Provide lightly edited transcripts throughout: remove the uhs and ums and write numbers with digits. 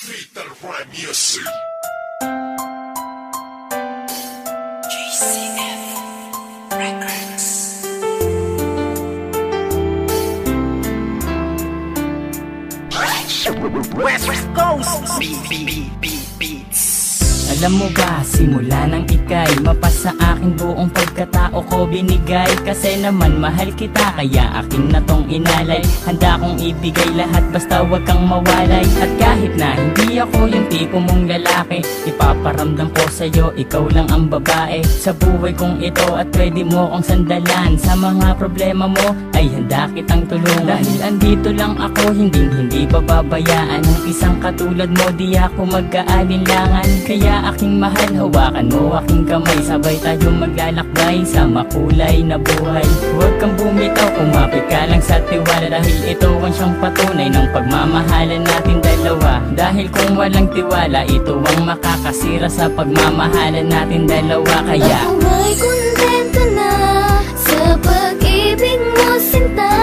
Fatal Rhyme Music. JCF Records. West Coast Beats. Alam mo ba, simula nang ika'y mapasa akin buong pagkatao ko binigay. Kasi naman mahal kita, kaya akin na tong inalay. Handa kong ibigay lahat basta wag kang mawalay. At kahit na hindi ako yung tipo mong lalaki, ipaparamdam ko sa'yo, ikaw lang ang babae sa buhay kong ito at pwede mo kong sandalan. Sa mga problema mo ay handa kitang tulungan. Dahil andito lang ako, hindi pababayaan ng isang katulad mo, di ako mag-aalinlangan. Kaya aking mahal, hawakan mo aking kamay, sabay tayo maglalakbay sa makulay na buhay. Huwag kang bumitaw, kumapit ka lang sa tiwala, dahil ito ang siyang patunay ng pagmamahalan natin dalawa. Dahil kung walang tiwala, ito ang makakasira sa pagmamahalan natin dalawa. Kaya ako may kontento na sa pag-ibig mo, sinta.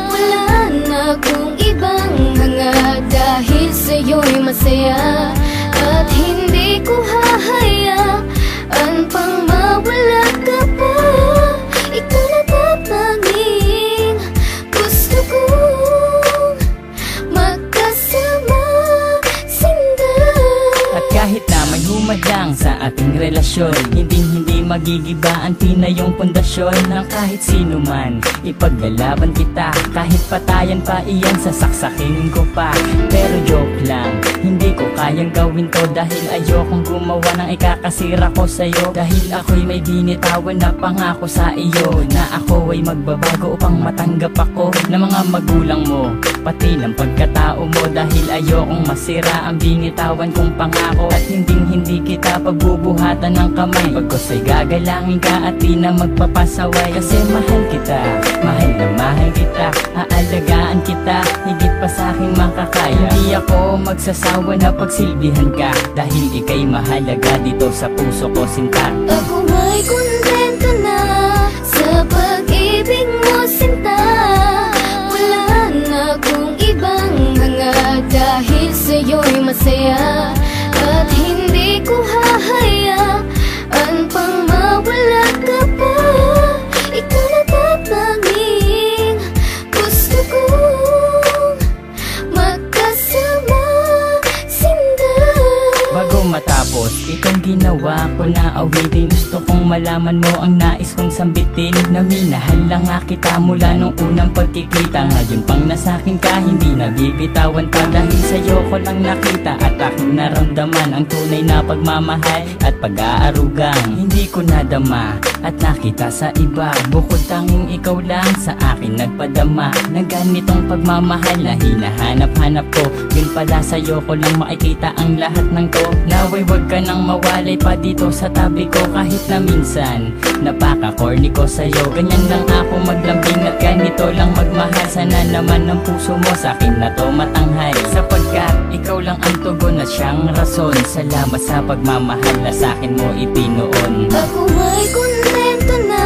Wala na akong ibang hanga, dahil sa'yo'y masaya. At hindi ko hahayaan pang mawala ka pa. Ikaw na tatanging gusto kong magkasama, sinda. at kahit na may humadlang sa ating relasyon, hindi magigiba ang tinayong pundasyon ng kahit sino man. Ipaglalaban kita, kahit patayan pa iyan, sasaksakin ko pa. Pero joke lang, hindi ko kayang gawin to, dahil ayokong gumawa ng ikakasira ko sa'yo. Dahil ako'y may binitawan na pangako sa iyo, na ako ay magbabago upang matanggap ako ng mga magulang mo, pati ng pagkatao mo. Dahil ayokong masira ang binitawan kong pangako, at hindi kita pagbubuhatan ng kamay. Pagkos ay gagalangin ka at di na magpapasaway. Kasi mahal kita, mahal na mahal kita, aalagaan kita higit pa sa aking makakaya. Hindi ako magsasawa na pagsilbihan ka, dahil ika'y mahalaga dito sa puso ko, sinta. Ako may kontento na sa pag-ibig mo, sinta. Wala na akong ibang hanga, dahil sa'yo'y masaya. At hindi ko hahayaan pang mawala ka pa. Ikaw na tatanging gusto kong magkasama, sinda. Bago matapos itong ginawa ko na awitin, gusto kong malaman mo ang nais kong sambitin, na minahal lang nga kita mula nung unang pagkikita. Ngayon pang nasakin ka, hindi nabibitawan pa, dahil sa'yo ko lang nakita at aking naramdaman ang tunay na pagmamahal at pag-aarugang hindi ko nadama at nakita sa iba. Bukod tanging ikaw lang sa akin nagpadama ng ganitong pagmamahal na hinahanap-hanap ko. Yun pala, sa'yo ko lang makikita ang lahat ng to. Naway wag ka nang mawalay pa dito sa tabi ko, kahit na minsan napaka-corny ko sa'yo. Ganyan lang ako maglambing at ganito lang magmahal. Sana naman ang puso mo sa akin na to matanghal, sapagkat ikaw lang ang tugon at siyang rason. Salamat sa pagmamahal na sa akin mo ipinoon. Ako may kontento na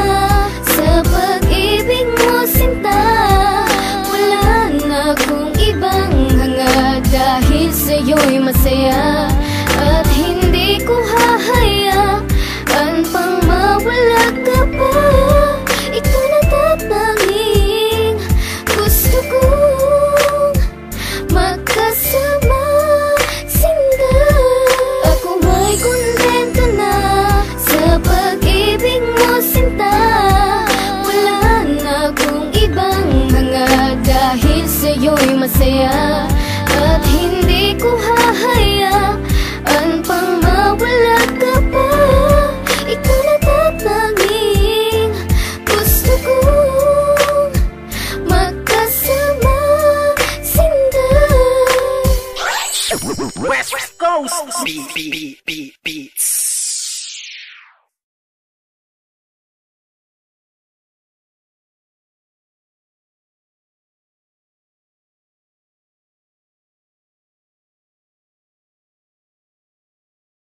sa pag-ibig mo, sinta. Wala na akong ibang hanga, dahil sa'yo'y masaya. At hindi ko hahayaan pang mawala ka pa. Ikaw na tatanging gusto kong magkasama, sinda. Ako may kontento na sa pag-ibig mo, sinta. Wala na akong ibang hanga, dahil sa'yo'y masaya.